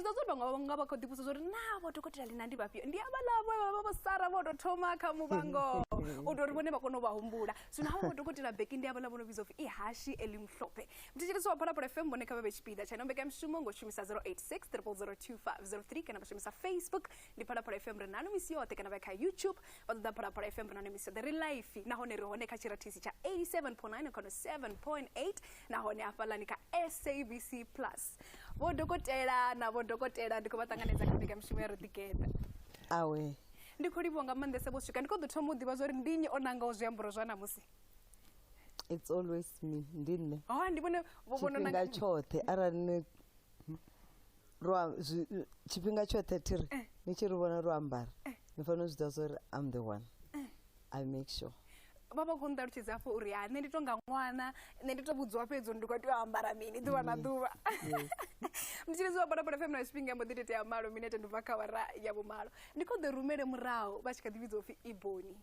zazuri banga bakho zori na bodokotela Linah ndi bafio ndi abalabo babasara bodothoma kha mubango udori bone bakono bahumbula so na bodokotela Bkheki ndi abalabo no bizo of IHASHI ELIMHLOPHE mtitshiriso wa phana FM bone kha bebechipida chano mbeka mshumo ngoshumisa 086 002503 kana bashumisa Facebook ndi phana FM re Namusi yote kana baka YouTube badda phana FM re Namusi the real life na hone re hone kha chiratisi cha 87.9 kono 7.8 na hone afalani ka SABC Plus bodokotela na bodokotela ndiko batanganeza kabika mshumo ya Rodigeda awe ndiko libonga mandese boshika ndiko duthomo diba zori ndinyi onanga oziyamburo zwa Namusi. It's always me ndine ndibone bobona nanga chothe arane chipinga chothe tiri nichiri bona rwambara nifano zidazori I'm the one I make sure baba konda ruchiza fo uri ane nditonga mwana ene nditobudzwa pedzo ndikati ambara mini duwa na duwa mchirizo wa baba FM na spinga mbodite ya malo minete nduvaka wara ya bomalo ndiko the rumere murao bashika divizo of EBONY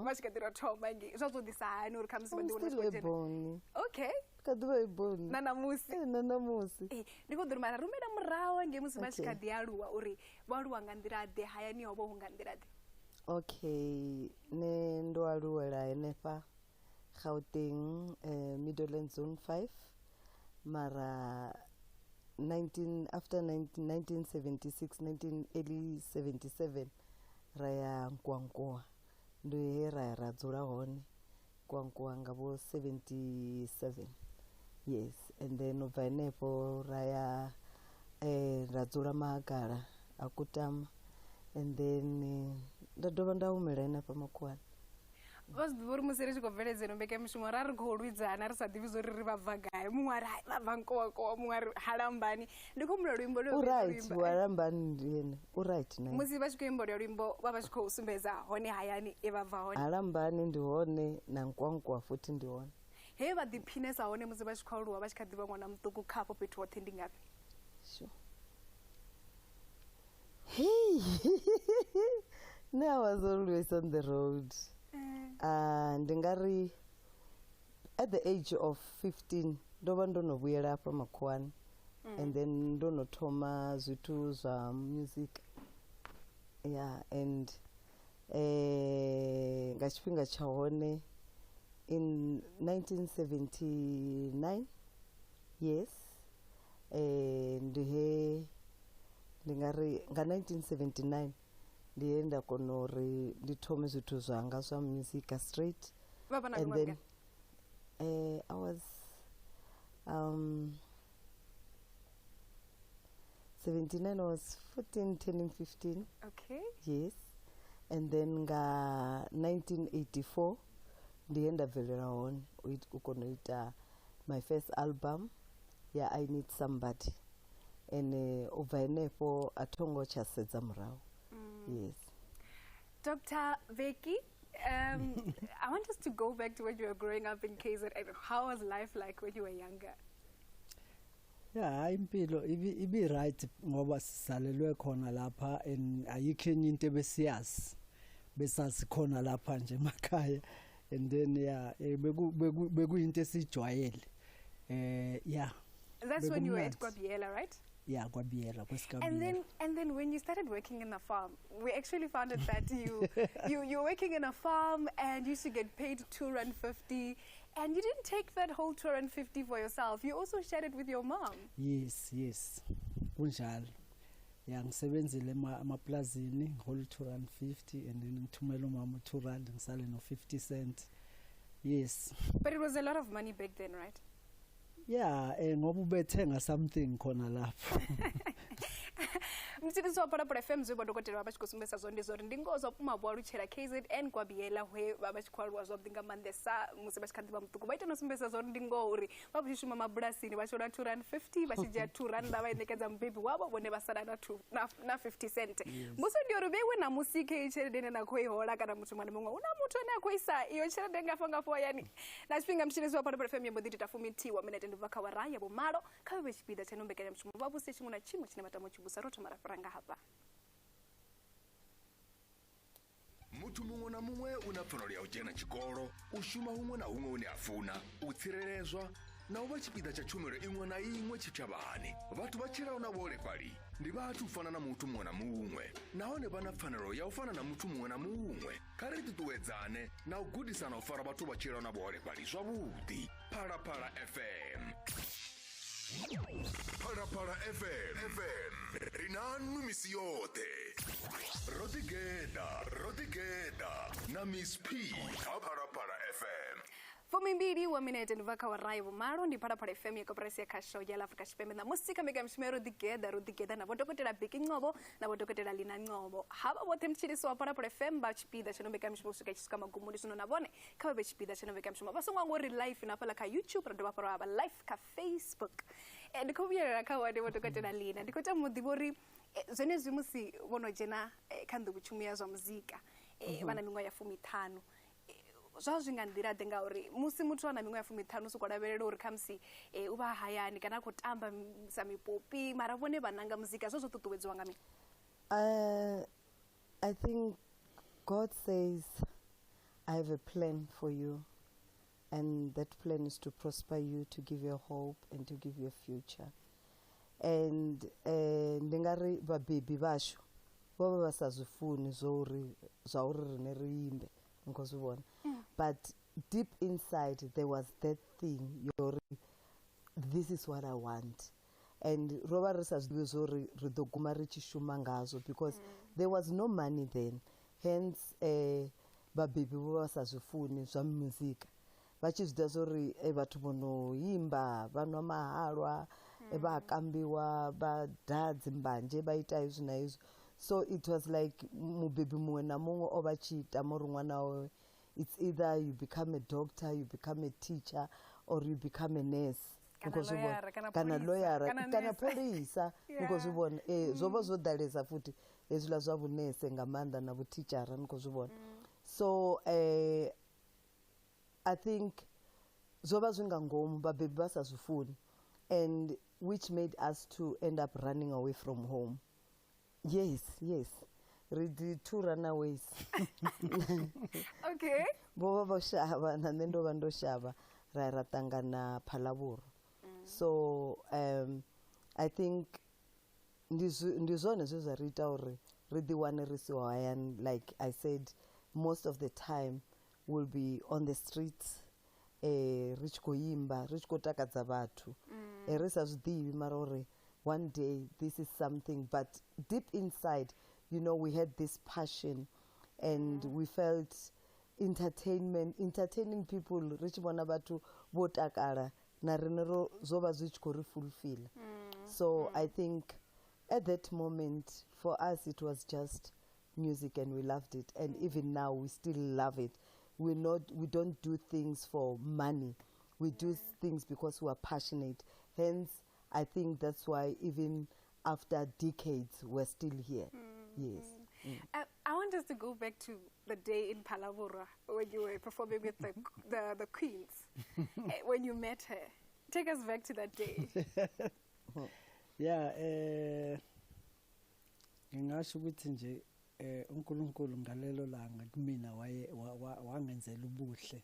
bashika dira thoma ngi zvazo disahani uri khamisi bandiona EBONY okay kadwa EBONY na Namusi ndiko the rumere murao nge musi bashika dialuwa uri baluwa ngandira de hayani obo ngandira de okay ne ndo aluwela enefa Gauteng Midland Zone 5 mara 1976 early 77 raya Ngcobo ndo ra dzula hone Ngcobo ngabo 77 yes and then over nepo raya ra dzula Magala akutama and then ndadova ndaumela enepa Makwana Vas dvor musere chikoveledzero mbeke mshumo rari kholwidzana risadivizo riri vabvagaye mumwari vavankowa mumwari halambani ndiko mula lwimbo right walambani ndiyene right na musi vachikoimbo lwimbo vavachikousumbedza hone hayani evabva hone halambani ndihone na Ngcobo futhi ndihone he vadiphinesa hone musi vachikhauluwa vachikadiva mwana mutuku khapo pethu wothe ndingapi sure hey no, I was always on the road ndingari at the age of 15 ndoba ndonobuyela apa Makwana and then ndonothoma zwithu zwa music yeah and ngachipinga chahone in 1979 yes ndihe ndingari nga 1979 ndienda konori ndithome zwithu zwanga zwa music straight and then I was 79 I was 14 turning 15 okay yes and then nga 1984 ndienda velela hone ukonoita my first album yeah I Need Somebody and over nepo athongo chasedza murawo yes Dr. Bkheki, I want us to go back to when you were growing up in KZN and how was life like when you were younger? Yeah, impilo ibi right ngoba sisalelwe khona lapha and ayikho enye into ebesiyazi besazi khona lapha nje emakhaya and then yeah bekuyinto esijwayele yeah that's when you were at Kwabiela, right? Yeah, Kwabiela, and then when you started working in the farm, we actually found out that you're working in a farm and you used to get paid R2.50, and you didn't take that whole R2.50 for yourself. You also shared it with your mom. Yes. Kunjalo. Yeah, ngisebenzile emaplazini ngihole R2.50 and then ngithumela umama R2 ngisale no 50 cents. Yes. But it was a lot of money back then, right? Yeah, ngoba ubethenga something khona lapho. Mtshiriso wa phana FM zwe bodokotela vachikosumbesa zonde zori ndingozo kumabwalu chera KZN Kwabiela hwe vachikwalwa zwa ndinga mandesa musi vachikhandiva mutuku vaita nosumbesa zori ndingo uri vakushishuma mabulasini vachona R2.50 vachija R2 ndavaenekedza mubebi wavo vone vasara na 50 cent musi ndiyo ruvewe Namusi ke cherede nako ihola kana mutu mwana mumwe una mutu nako isa iyo cherede ngafanga fo yani na chipinga mtshiriso wa phana FM yemboditi tafumitiwa minete ndivaka waraya bomalo kawe vechipida chenombekanya mshumo vavuse chimuna chimo chine matamo chibusa roto marafuranga hapa Mutu mumwe na mumwe unapfano lya ujena chikolo ushuma humwe na humwe uniafuna utsirerezwa na uba chipida cha chumero imwe na imwe chichabahani vatu bachira unabole pali ndi bathu u fana na muthu muṅwe na muṅwe nahone vha na pfanelo ya u fana na muthu muṅwe na muṅwe kha ri ṱuṱuwedzane na u gudisana u fara vhathu vha tshila na vhuholefhali zwavhuḓi. Phalaphala FM Phalaphala FM ri na nnu misi yoṱhe. Rodigeda na Miss P kha Phalaphala FM. Fumimbiri wa minete ndi vaka wa rai vumalo ndi Phalaphala FM ya koperasi ya khasho ya Afrika Tshipembe na musika mega mshime Rodigeda na vodokotela Bkheki Ngcobo na vodokotela Linah Ngcobo. Hava vote mtshiriso wa Phalaphala FM ba tshipida tshino mega mshimo suka tshisuka magumuni zwino na vone kha vha tshipida tshino mega mshimo ba songo ngori live na fala kha YouTube ra dovha fara ba live kha Facebook. And ko vuyela kha wa vodokotela Linah ndikota mudivori zwene zwimusi vono dzena kha nḓu vhutshumi ya zwa muzika vana miṅwe ya 15 zwa zwi nga nḓila ḓe ngauri musi muthu ana miṅwe ya 15 soko lavhelela uri khamusi u vha hayani kana khou tamba sa mipopi mara vhone vha nanga muzika zwo ṱuṱuwedziwa nga mini? I think God says I have a plan for you, and that plan is to prosper you, to give you hope and to give you a future. And ndingari babibi basho vha basazifuni zori rine rimbe ngozibona. But deep inside there was that thing, this is what I want. And roba risazizori ridoguma richishuma ngazo because there was no money then. Hence babibi basazifuni zwa music. Vachizida zori bathu bono yimba vanwa mahalwa eba kambiwa ba dadzi mbanje baita izwi na izwi. So it was like mubebi muṅwe na muṅwe o vachita muri ṅwana wawe. It's either you become a doctor, you become a teacher, or you become a nurse. Kana lawyer, kana polisa. Because ubona zoba zodaleza futhi ezula zwa bunese ngamanda na butteacher because ubona. So I think zoba zwingangomu babebi basazifuni, and which made us to end up running away from home. Yes. Ready to run away. Okay. Boba shaba na nendo bando shaba ratanga na Phalaburo. So I think ndizone zozarita uri ready one risiwa, and like I said, most of the time will be on the streets rich koyimba rich kotakadza bathu risa zwidivi mara uri one day this is something, but deep inside, you know, we had this passion and we felt entertaining people, rich bona batu botakara na renero zoba zwichko fulfill. So I think at that moment for us it was just music and we loved it, and even now we still love it. We don't do things for money. We do things because we are passionate. Hence I think that's why even after decades we're still here. Yes. I want us to go back to the day in Phalaburo when you were performing with the Queens. When you met her, take us back to that day. Yeah, ngingasho ukuthi nje uNkulunkulu ngalelo langa kumina wangenzela ubuhle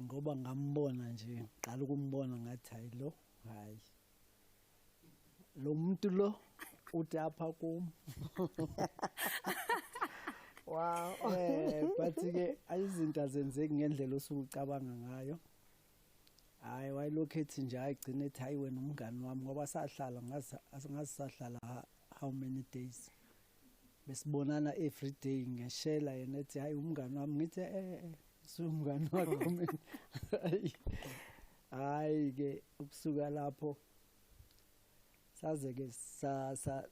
ngoba ngambona nje qala ukumbona ngathi hayi lo muntu lo uthi apha kum. Wow. But ke izinto azenzeki ngendlela osucabanga ngayo. Hayi wayilokho ethi nje ayigcine ethi hayi wena umngani wami ngoba sahlala ngasahlala how many days. Besibonana every day ngeshela yena ethi hayi umngani wami ngithi sumngani wakho mina. Hayi ke ukusuka lapho saze ke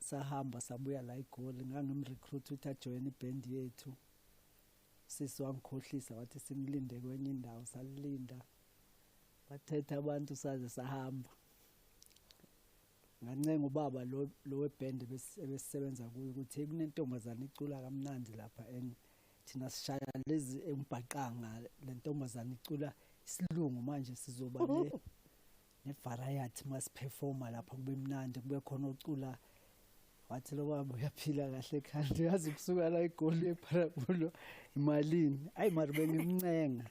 sahamba sabuya la eGoli ngangimrecruit ukuthi ajoin iband yethu. Sisi wangikhohlisa wathi simlinde kwenye indawo, salilinda bathetha abantu saze sahamba. Ngancenga ubaba lo weband besebenza kuyo ukuthi kunentombazana icula kamnandi lapha and thina sishaya lezi embhaqanga le ntombazana icula isilungu manje sizoba ne variety mas performer lapha kube mnandi kube khona ucula. Wathi lo baba uyaphila kahle kanti yazi kusuka la eGoli ePhalabulo imalini ayi mari bengimncenga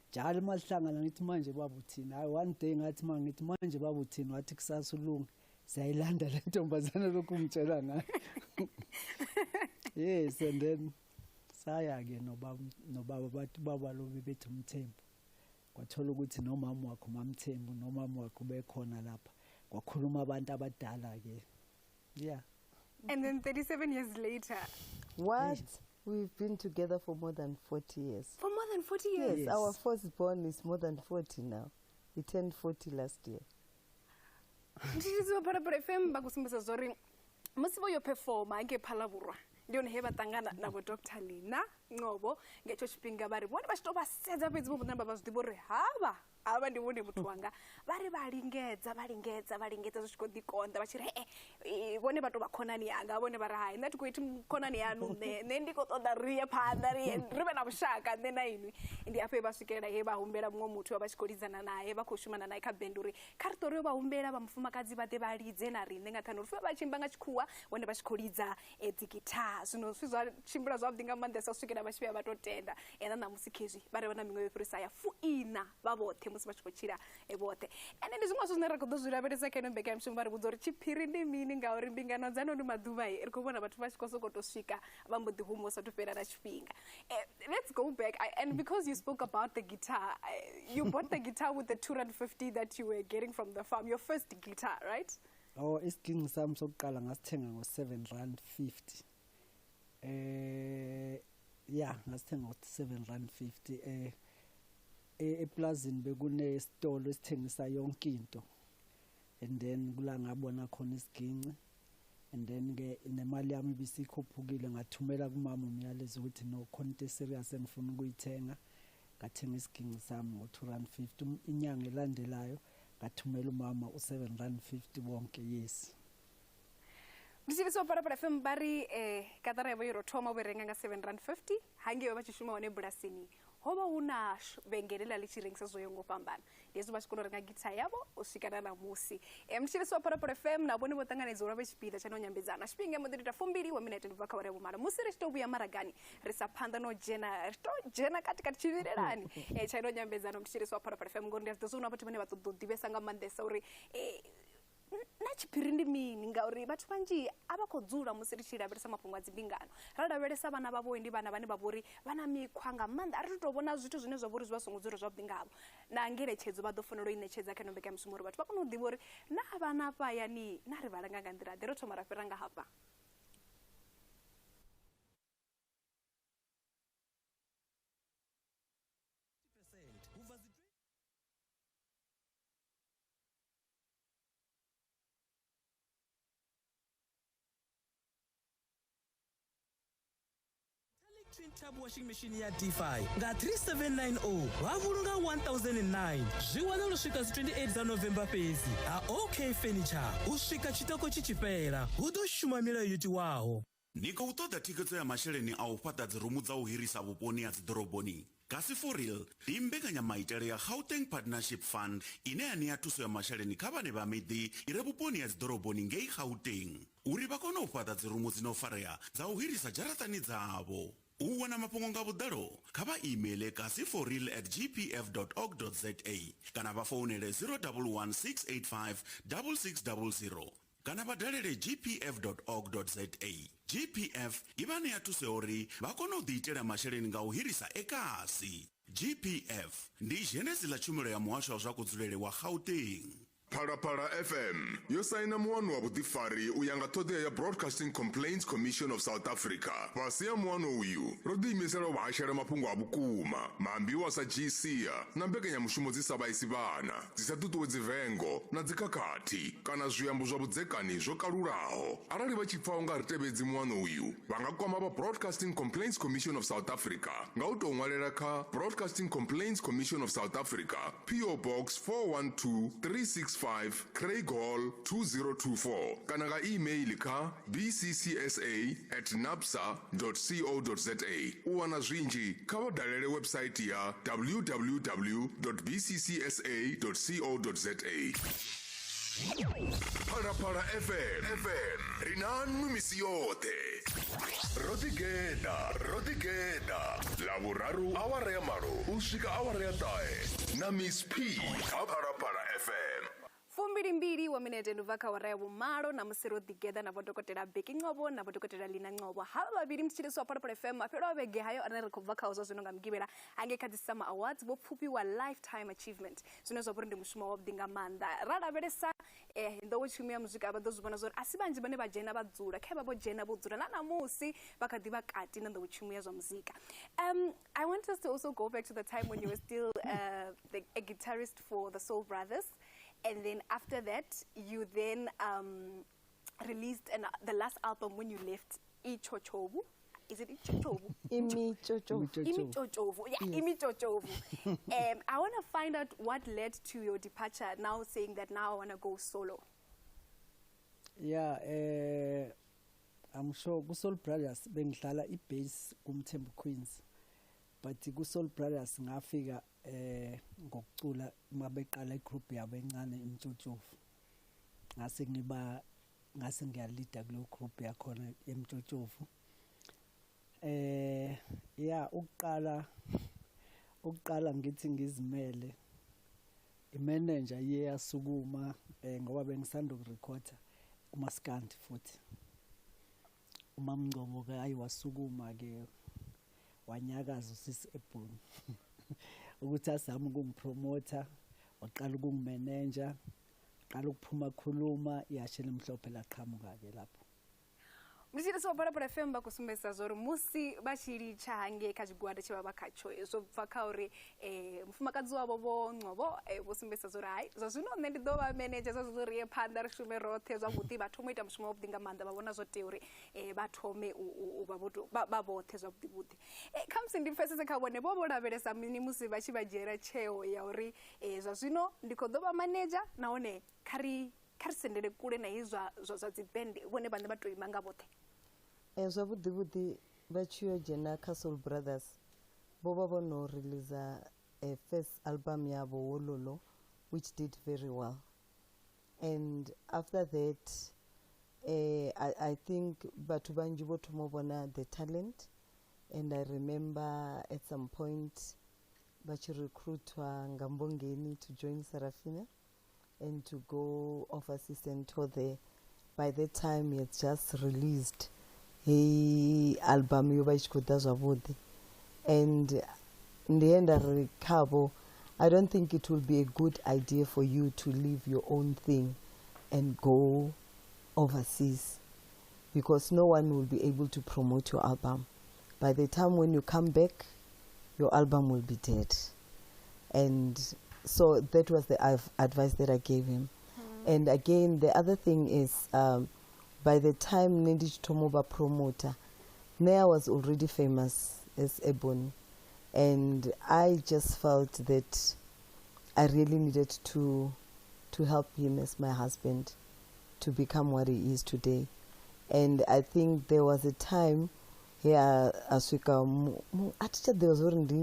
njalo masihlangana ngithi manje baba uthini hayi one day ngathi mangithi manje baba uthini wathi kusasa ulunga Sayilanda le ntombazana lokungitshela ngayo. Yes, and then saya ke nobaba bathi baba lo bebethi umthembu. Kwathola ukuthi nomama wakho mamthembu nomama wakho bekhona lapha. Kwakhuluma abantu abadala ke. Yeah. And then 37 years later. What? We've been together for more than 40 years. For more than 40 years? Yes, our firstborn is more than 40 now. He turned 40 last year. Ndizwa para FM bakusimbisa zori musibo yo performa nge phalabura ndiyo heba tangana na Dr. Linah Ngcobo ngecho chipinga bari bona bashitoba senza fedzi bo namba bazidibore haba aba ndibone muthu wanga bari balingedza zvishikondikonda bachiri bone bato bakhonani yanga bone bari hayi ndati kuiti mkhonani yanu ne ndikotoda riye phanda ribe na bushaka ndena inwi ndi ape baswikela he bahumbela mwo muthu wabashikolidzana naye bakhoshumana naye kabenduri karitori bahumbela bamufumakadzi bate balidze na rine ngathano rufe bachimba ngachikuwa bone bashikolidza dzigita zvino zvizwa chimbura zvabdinga mandesa swikela bashipya batotenda ena Namusi kezvi bari bana mimwe yeprisa ya fuina babothe musi bachikochira ebote ene ndizvimwe zvinera kudozvira beresa kene mbeka mshumari kudzori chiphiri ndi mini ngauri mbingano dzano ndi maduva iri kubona bathu bachikosokotosvika vambodi humosa topera na chipinga. Let's go back and because you spoke about the guitar, you bought the guitar with the 250 that you were getting from the farm, your first guitar, right? Oh, isiginci sami sokuqala ngasithenga ngo7.50 yeah, ngasithenga ngo7.50 eplazini bekune stolo esithengisa yonke into, and then kula ngabona khona isiginci, and then ke nemali yami bisikhuphukile ngathumela kumama umyalezo ukuthi no khonto serious engifuna ukuyithenga, ngathenga isiginci sami ngo250 inyanga elandelayo ngathumela umama u7.50 bonke. Yes. Ndisiviso para FM bari katara yabo yorothoma uberenga nga 7.50 hange bachishuma one brasini hoba una bengelela lichirengisa zoyo ngopambana yezo bashikonorenga guitar yabo usikana na Namusi mchiliso para FM na bone botanganizo urabe chipida chano nyambezana chipinga modirita 2 wa minute ndivaka warebo mara musire chitobu ya maragani risapanda no jena katika chivirerani chano nyambezana mchiliso para FM ngondi azozuna pati bane batodivesa nga mandesa uri nachipirindi mini ngauri bathu banji abakodzura musirichira beresa mapungwa dzimbingano rada beresa bana babo ndi bana bane babori bana mikhwanga manda ari totobona zwithu zwine zvabori zvasongodzura zvabingabo na ngeletshedzo badofonelo inetshedza kana mbeka msumuri bathu bakono divori na bana pa yani na ri balanga nga ndira dero thoma raferanga hapa. Twin tub washing machine ya D5 nga 3790 wavulunga 1009 zviwana lusvika 28 za November pezi OK Furniture usvika chitoko chichipera udoshuma milayo yuti waho niko utoda tiketso ya masheleni a u fhaṱa dzirumu dza u hirisa vhuponi ha dziḓoroboni kasi for real ndi mbekanyamaitele ya Gauteng Partnership Fund ine ya nia thuso ya masheleni kha vhane vha miḓi i re vhuponi ha dziḓoroboni ngei Gauteng uri vha kone u fhaṱa dzirumu dzino farea dza u hirisa dzharaṱani dzavho. U wana mafhungo nga vhuḓalo kha vha email kasiforreal@gpf.org.za kana vha founele 011 685 6600 kana vha dalele gpf.org.za. GPF i vha ṋea thuso uri vha kone u ḓiitela masheleni nga u hirisa ekasi. GPF ndi zhenedzi ḽa tshumelo ya muhasho wa zwa kudzulele wa Gauteng. Phalaphala FM yo saina muwano wa vhuḓifari u ya nga ṱhoḓea ya Broadcasting Complaints Commission of South Africa. Fhasi ya muwano uyu ro ḓiimisela u vhashela mafhungo a vhukuma maambiwa sa GCA na mbekanyamushumo dzi sa vhaisi vhana dzi sa ṱuṱuwedzi vengo na dzikhakhathi kana zwiambo zwa vhudzekani zwo kalulaho. Arali vha tshi pfa u nga ri tevhedzi muwano uyu vha nga kwama vha Broadcasting Complaints Commission of South Africa nga u tou ṅwalela kha Broadcasting Complaints Commission of South Africa, PO Box 412365 Craig Hall 2024 kana ga email ka bccsa@napsa.co.za. U wana zwinzhi kha vha dalele website ya www.bccsa.co.za. Phalaphala FM rinanu misi yote. Rodigeda lavuraru awara ya malo usvika awara ya 9 na Miss P kha Phalaphala FM. mbili wa minete nduvaka waraya vumalo na musi Rodigeda na vodokotela Ngcobo na vodokotela Linah Ngcobo hava vaviri mtichiliso wa Purple FM apero wavege hayo anare kuvaka uzo zinonga mgibela ange kati Summer Awards vopfupi wa Lifetime Achievement zinozo ndi mushuma wa bdinga manda rada veresa ndo wochimia muzika abadozubona zori asibanji bane bajena badzula kheba bojena bodzula na Namusi bakadi bakati ndo wochimia zo muzika. I want us to also go back to the time when you were still a guitarist for the Soul Brothers. And then after that, you then released the last album when you left Ngcobo. Is it Ngcobo? Ngcobo. Yeah, Ngcobo. I want to find out what led to your departure, now saying that now I want to go solo. Yeah, I'm sure Soul Brothers bengidlala i-bass kumthembu Queens. But Soul Brothers ngafika ngokucula mabeqala igroup yabo encane Ngcobo. Ngase ngiyalida kulo group yakhona eMgcobo. Yeah, ukuqala ngithi ngizimele imanager yeyasukuma ngoba bengisanda ukurecorda uMaskandi futhi uMamNgcobo ke ayiwasukuma ke wanyakaza usisi EBONY ukuthi asami ukungipromoter waqala ukungimanager qala ukuphuma khuluma IHASHI ELIMHLOPHE laqhamuka ke lapho Mjira so Purple FM bakusumbesa zoro musi bashiri change kajigwada chibaba kacho so pfaka uri mfumakazi wabo Ngcobo bosumbesa zoro hai zazino nende doba manager zazuri ephanda rishume rothe zwabuti bathoma ita mshumo obdinga manda babona zo theory bathome ubaboto babothe zwabuti comes in defense sekabone bobo laberesa mini musi bachibajera cheo ya uri zazino ndiko doba manager naone kari sendele kule na izwa zo dzibende bone bande batoimanga bothe Zwabudi bachiyo jena Soul Brothers boba bono release a first album yabo Wololo which did very well, and after that I think batu banji botumobona the talent, and I remember at some point bachi recruitwa Ngambongeni to join Sarafina and to go overseas and tour there. By that time he had just released album yoba ichikuda zwabudi, and in the end Ngcobo, I don't think it will be a good idea for you to leave your own thing and go overseas, because no one will be able to promote your album. By the time when you come back, your album will be dead. And so that was the advice that I gave him. And again, the other thing is, by the time Nedi Tomoba promoter, Nea was already famous as EBONY, and I just felt that I really needed to help him as my husband to become what he is today. And I think there was a time here, there was already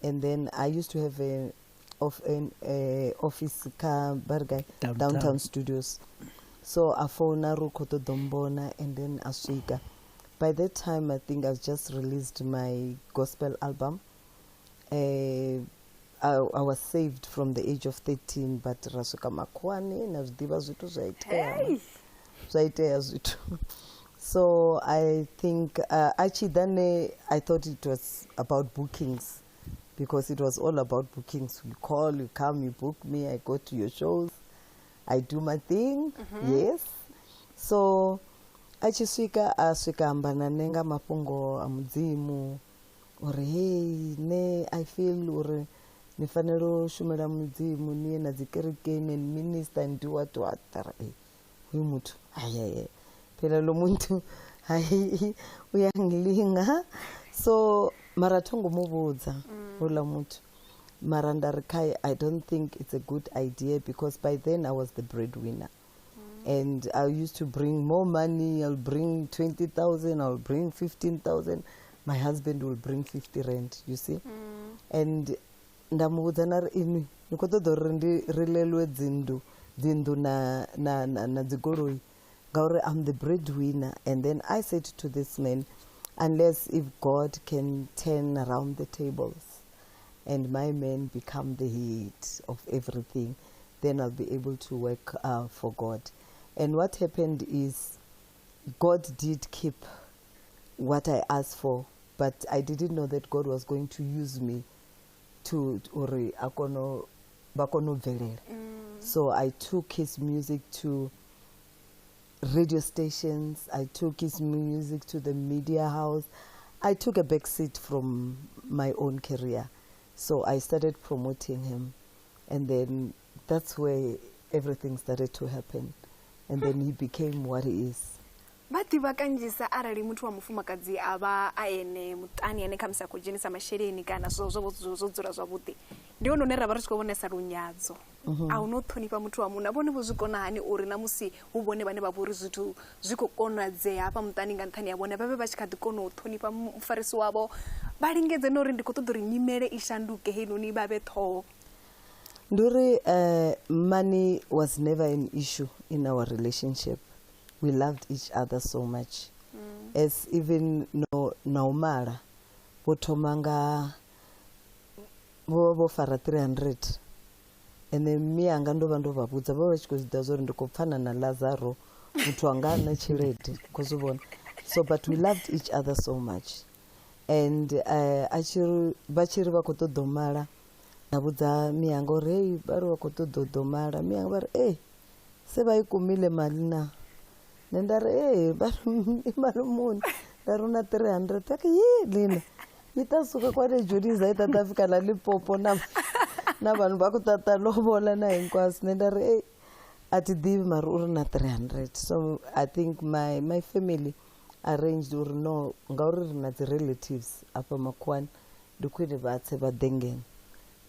and then I used to have an office downtown studios. So I phoned Rukoto Dombona and then Aswika. By that time, I think I just released my gospel album. I was saved from the age of 13, but Rasuka Makwani nazidiba zitu zaitea zitu. So I think actually then I thought it was about bookings, because it was all about bookings. You call, you come, you book me, I go to your shows, I do my thing. Yes. So achiswika ambana nenga mapungo amudzimu uri hey ne I feel uri nifanelo shumela mudzimu niye na zikerekeni and minister and do what huyu mutu ayaye phela lo muntu hayi uyangilinga. So marathongo mubudza ula mutu marandarikai, I don't think it's a good idea, because by then I was the breadwinner. And I used to bring more money. I'll bring 20,000, I'll bring 15,000. My husband will bring 50 rand, you see. And ndamuudzanar ini nikoto dorendi rilelwe dzindu na dzigoroi gauri I'm the breadwinner. And then I said to this man, unless if God can turn around the tables, and my man become the head of everything, then I'll be able to work for God. And what happened is God did keep what I asked for, but I didn't know that God was going to use me to bakono velele. So I took his music to radio stations, I took his music to the media house. I took a back seat from my own career. So I started promoting him, and then that's where everything started to happen. And then he became what he is. Bativa kanjisa arali muthu wa mufumakadzi ava aene mutani ane khamisa kudzhenisa masheleni kana zwo dzula zwavhuḓi ndi ono ne ra vha ri tshi khou vhonesa lunyadzo a uno ṱhonifha muthu wa munna vhone vho zwi kona hani uri namusi hu vhone vhane vha vhori zwithu zwi khou konadzea hafha muṱani nga nṱhani ya vhone vha vhe vha tshi kha ḓi kona u ṱhonifha mufarisi wavho vha lingedze na uri ndi khou ṱoḓa uri nyimele i shanduke heinoni vha vhe ṱhoho. Ndi uri money was never an issue in our relationship. We loved each other so much. As even naumala votomanga vo fara 300, and then me anga ndova ndo vabudza vha vha tshi khou zwi uri ndi khou pfana na Lazaro muthu anga na tshelede kozuvona. So but we loved each other so much, and vachiri vha khou ṱoḓa u mala nda vhudza mianga uri hei vha ri vha khou ṱoḓa u mala mianga vha ri se vha i kumile mali na nenda ri mali muni nda ri una 300 take Linah yi ta suka kwale Jodiza yi ta fika la Limpopo na vanhu va ku tata lovola na hinkwaswo nenda ri a ti divi mari u ri na 300. So I think my family arranged uri no ngauri ri na relatives apa makwani ndi khwine vha tse vha dengeni,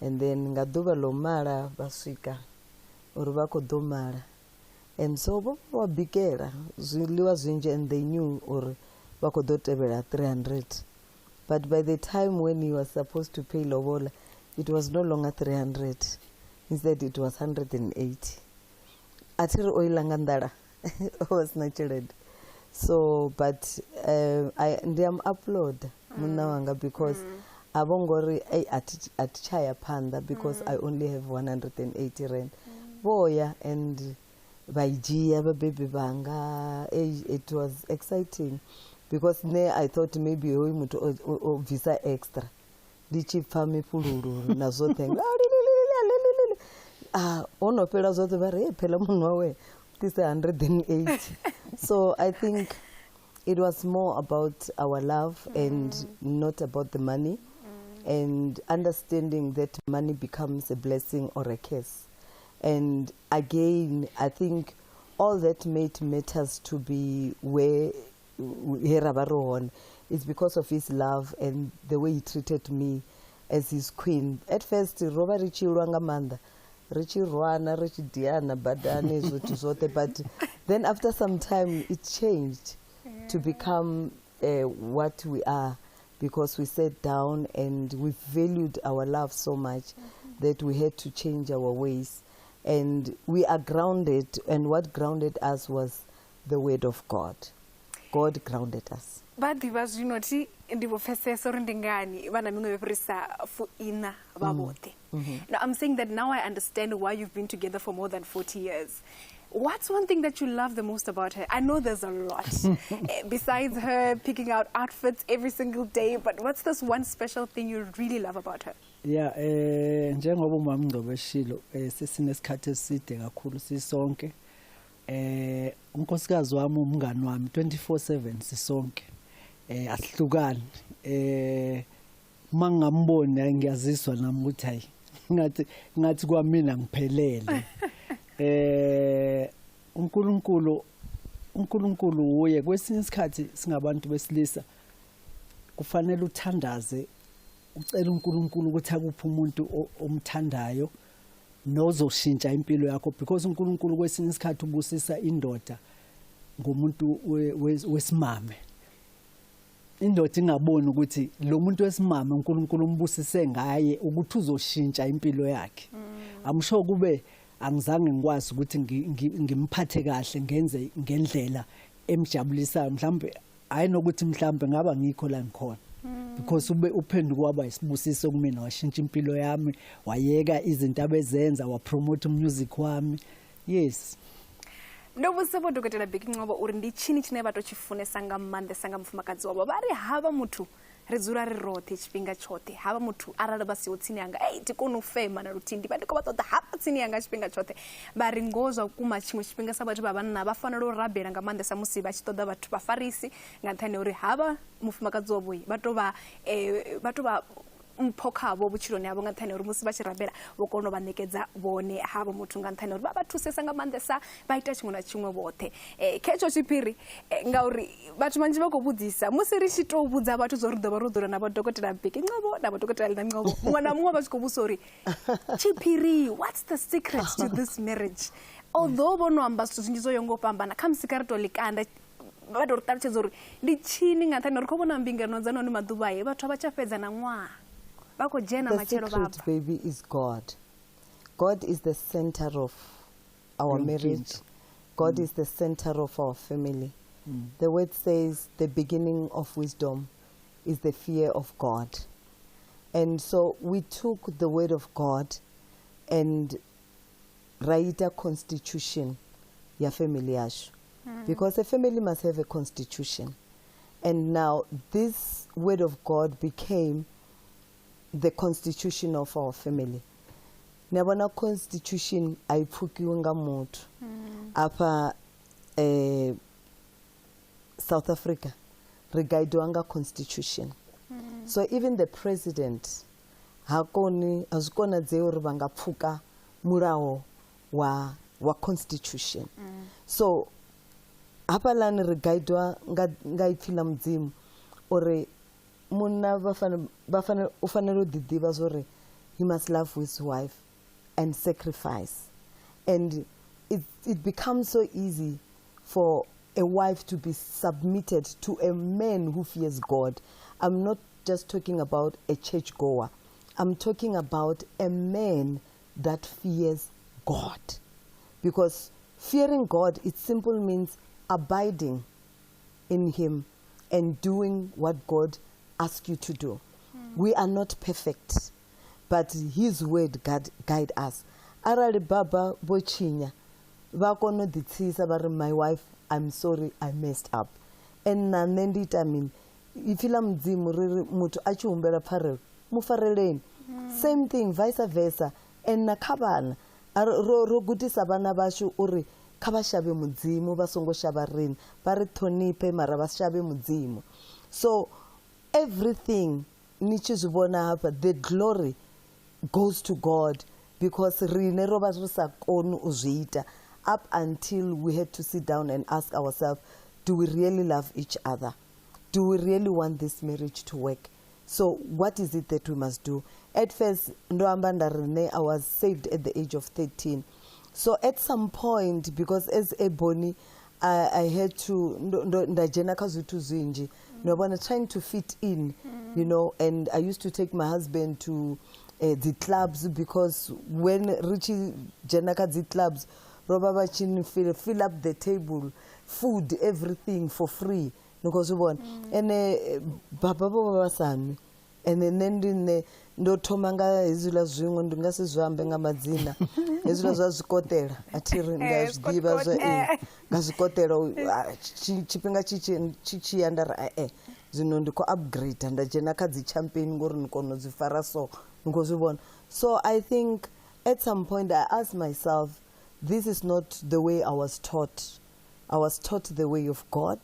and then nga ḓuvha ḽo mala vha swika uri vha khou ḓo mala, and so vha bikela zwiḽiwa zwinzhi, and they knew uri vha khou ḓo tevhela 300. But by the time when he was supposed to pay lobola, it was no longer 300. Instead, it was 180. Atiri oila nga nḓala was na tshelede. So, but ndi am upload munna wanga because avongori atichaya panda because I only have 180 rand. Boya and vaijia baby banga. It was exciting because there I thought maybe hoy mutu o visa extra. Dichi fami pululu na zote. Ono pela zote bare pela munwa we. This 180. So I think it was more about our love and not about the money, and understanding that money becomes a blessing or a curse. And again, I think all that made matters to be where is because of his love and the way he treated me as his queen. At first, Roba Richi Rangamanda. Richi Ruana, Richi Diana, Badane, Zote, but then after some time it changed to become what we are, because we sat down and we valued our love so much that we had to change our ways, and we are grounded, and what grounded us was the word of God. God grounded us. But the was unity in the professor and Dingani, when I'm going to for Ina Babote. Now I'm saying that now I understand why you've been together for more than 40 years. What's one thing that you love the most about her? I know there's a lot. Besides her picking out outfits every single day, but what's this one special thing you really love about her? Yeah, njengoba umama Ngcobo eshilo sesinesikhathi eside kakhulu sisonke. Unkosikazi wami umngani wami 24/7 sisonke. Asihlukani. Mangambona ngiyaziswa nami ukuthi hayi ngathi kwamina ngiphelele. uNkulunkulu uye kwesinye isikhathi singabantu besilisa kufanele uthandaze ucela uNkulunkulu ukuthi akuphe umuntu omthandayo nozoshintsha impilo yakho, because uNkulunkulu kwesinye isikhathi ubusisa indoda ngomuntu wesimame. Indoda ingaboni ukuthi lo muntu wesimame uNkulunkulu umbusise ngaye ukuthi uzoshintsha impilo yakhe. Amsho kube angizange ngikwazi ukuthi ngimphathe kahle ngenze ngendlela emjabulisayo, mhlambe ayinokuthi mhlambe ngaba ngikho la ngikhona because uphenduka waba isibusiso kumina, washintsha impilo yami, wayeka izinto abezenza, wapromote music wami. Yes. Ndovusevho Dokotela Bkheki Ngcobo uri ndi chini chine vatochifunesa nga maanḓesa nga mufumakadzi wavho vari hava muthu ri dzula ri roṱhe tshifhinga tshoṱhe hava muthu arali vha siho tsini yanga ti kone u fema na luthihi ndi vha ndi khou vha ṱoḓa hafha tsini yanga tshifhinga tshoṱhe vha ri ngoho zwa vhukuma tshiṅwe tshifhinga sa vhathu vha vhanna vha fanela u rabela nga maanḓesa musi vha tshi ṱoḓa vhathu vhafarisi nga nṱhani ya uri hava mufumakadzi wavho vha to vha mpho khavho vhutshiloni havho nga nṱhani ya uri musi vha tshi rabela vho kona u vha ṋekedza vhone havho muthu nga nṱhani ya uri vha vha thusesa nga maanḓesa vha ita tshiṅwe na tshiṅwe vhoṱhe khetsho tshiphiri ngauri vhathu vhanzhi vha khou vhudzisa musi ri tshi tou vhudza vhathu zwo ri ḓo vha ro dzula na Dokotela Bkheki Ngcobo na Dokotela Linah Ngcobo muṅwe na muṅwe vha tshi khou vhudzisa uri tshiphiri what's the secret to this marriage although vho no amba zwithu zwinzhi zwo yaho nga u fhambana kha musi kha ri tou ḽikanda vha tou ri ṱalutshedza uri ndi tshini nga nṱhani ya uri khou vhona mbingano dza noni maḓuvha vhathu a vha tsha fhedza na ṅwaha. The secret, baby, is God. God is the center of our marriage. God is the center of our family. The word says the beginning of wisdom is the fear of God. And so we took the word of God and write a constitution ya family yashu. Because a family must have a constitution. And now this word of God became the constitution of our family. Nabona constitution ayiphukiwe nga muthu apa South Africa regaidwanga constitution. So even the president azikona dze uri vangapfuka mulayo wa constitution. So hapa lani regaidwa nga ipfila mudzimu uri munna ufanele uḓiḓivha zori he must love his wife and sacrifice, and it becomes so easy for a wife to be submitted to a man who fears God. I'm not just talking about a church goer, I'm talking about a man that fears God, because fearing God, it simply means abiding in him and doing what God ask you to do. We are not perfect, but his word guide us. Arali baba bochinya vakono ditsisa vari my wife, I'm sorry, I messed up. And nane ndita mini ifila mudzimu riri mutu achihumbela pfarelo mufareleni. Same thing vice versa. And na khavana ro gudisa vana vashu uri khava xave mudzimu va songo xava rini va ri thonipe mara va xave mudzimu. So everything nichi zvibona hapa, the glory goes to God, because rine rova risa koni uzviita up until we had to sit down and ask ourselves, do we really love each other? Do we really want this marriage to work? So what is it that we must do? At first, I was saved at the age of 13. So at some point, because as EBONY, I had to trying to fit in, you know, and I used to take my husband to the clubs, because when Richie Janaka the clubs, Robaba Chin fill up the table, food, everything for free. And Baba San, and then ndo thomanga hezula zwinwe ndingasizwambe nga madzina hezula zwa zwikotela atiri ngazwidiva zwa ngazwikotela tshifhinga chichiya ndari zwino ndiko upgrade ndadzhena kha dzi champion ngori ni kona dzi fara so ngozwibona. So I think at some point I asked myself, this is not the way I was taught. I was taught the way of God.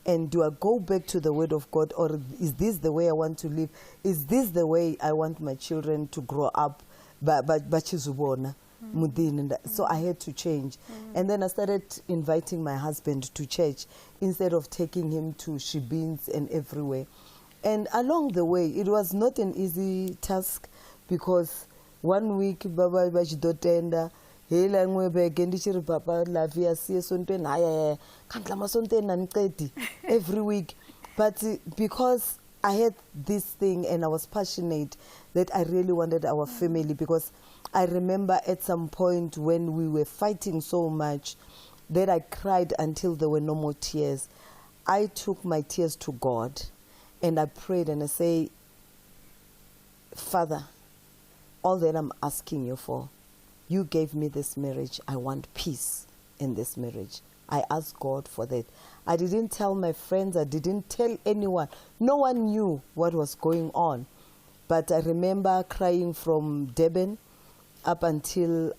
And do I go back to the word of God, or is this the way I want to live? Is this the way I want my children to grow up? So I had to change. And then I started inviting my husband to church instead of taking him to shibins and everywhere. And along the way, it was not an easy task, because 1 week baba bachidotenda hela ngwebeke ndichiri papa lavia siye sontweni haya kandla masontweni aniqedi every week. But because I had this thing and I was passionate that I really wanted our family, because I remember at some point when we were fighting so much that I cried until there were no more tears. I took my tears to God And I prayed and I say, Father, all that I'm asking you for, you gave me this marriage. I want peace in this marriage. I asked God for that. I didn't tell my friends. I didn't tell anyone. No one knew what was going on. But I remember crying from Durban up until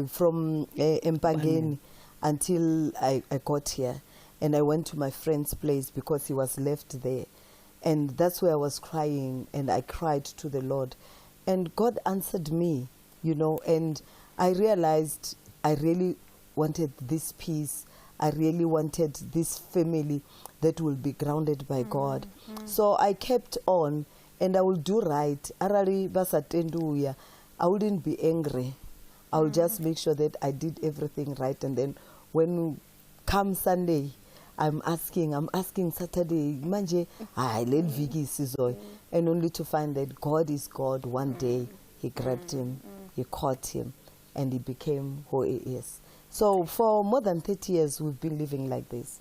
from Mpangeni until I got here. And I went to my friend's place because he was left there. And that's where I was crying, and I cried to the Lord. And God answered me, you know, and I realized I really wanted this peace. I really wanted this family that will be grounded by God. So I kept on, and I will do right. Arali basatenduya, I wouldn't be angry. I will just make sure that I did everything right. And then when come Sunday, I'm asking Saturday, manje, I let Viki sizoy, and only to find that God is God. One day he grabbed him, he caught him, and he became who he is. So for more than 30 years, we've been living like this.